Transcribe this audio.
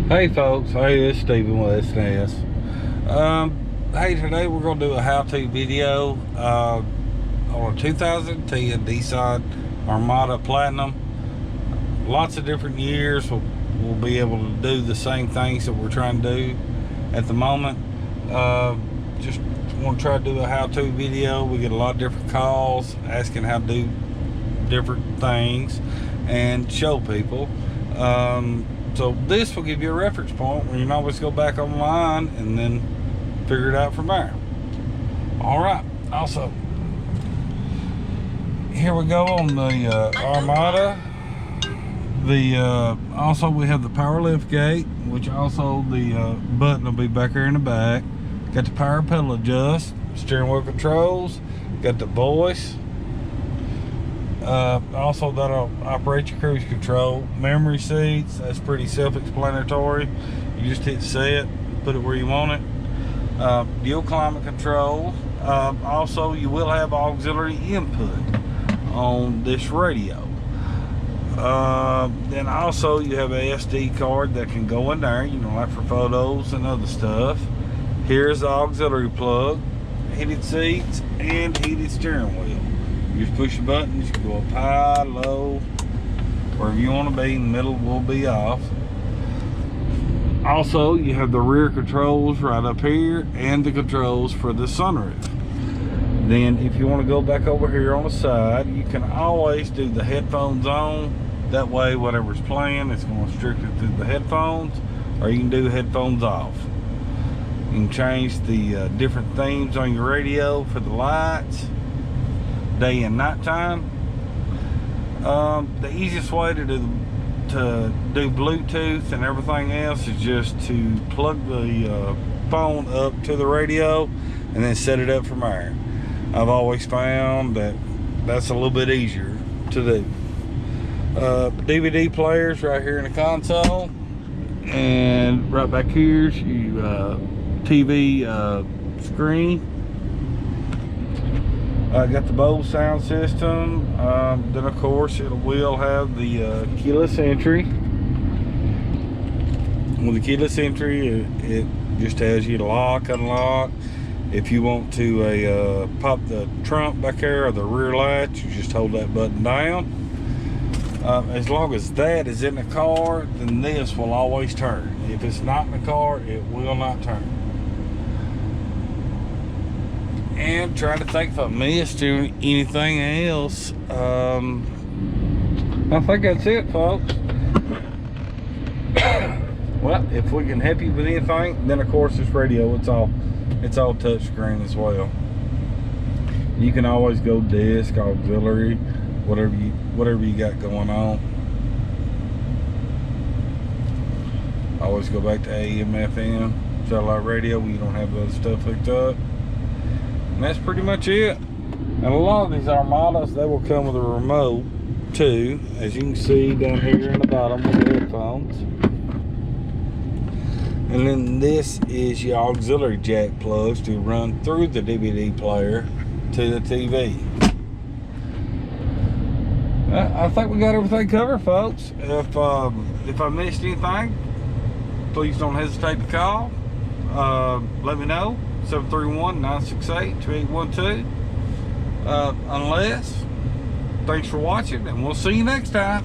Hey folks, hey, it's Steven with SNS. Hey, today we're going to do a how-to video on a 2010 Nissan Armada Platinum. Lots of different years we'll be able to do the same things that we're trying to do at the moment. Just want to try to do a how-to video. We get a lot of different calls asking how to do different things and show people. So this will give you a reference point where you can always go back online and then figure it out from there. All right. Also, here we go on the Armada. Also we have the power lift gate, which also the button will be back here in the back. Got the power pedal adjust, steering wheel controls, got the voice. Also that'll operate your cruise control. Memory seats, that's pretty self-explanatory. You just hit set, put it where you want it. Dual climate control. Also you will have auxiliary input on this radio. Then also you have a SD card that can go in there, you know, like for photos and other stuff. Here's the auxiliary plug, heated seats, and heated steering wheel. You just push the buttons, you can go up high, low, wherever you want to be. The middle will be off. Also, you have the rear controls right up here and the controls for the sunroof. Then if you want to go back over here on the side, you can always do the headphones on. That way, whatever's playing, it's going to restrict it through the headphones, or you can do headphones off. You can change the different themes on your radio for the lights, day and night time. The easiest way to do Bluetooth and everything else is just to plug the phone up to the radio and then set it up from there. I've always found that that's a little bit easier to do. DVD players right here in the console, and right back here's your TV screen. I got the Bose sound system. Then of course it will have the keyless entry. With the keyless entry, it just tells you to lock, unlock. If you want to pop the trunk back there or the rear latch, you just hold that button down. As long as that is in the car, then this will always turn. If it's not in the car, it will not turn. And trying to think if I missed anything else. I think that's it, folks. Well, if we can help you with anything, then of course this radio, it's all touch screen as well. You can always go disc, auxiliary, whatever you got going on. Always go back to AM, FM, satellite radio when you don't have other stuff hooked up. And that's pretty much it. And a lot of these Armadas, they will come with a remote too, as you can see down here in the bottom with the headphones. And then this is your auxiliary jack plugs to run through the DVD player to the TV. I think we got everything covered, folks. If I missed anything, please don't hesitate to call. Let me know. 731-968-2812. Unless, thanks for watching, and we'll see you next time.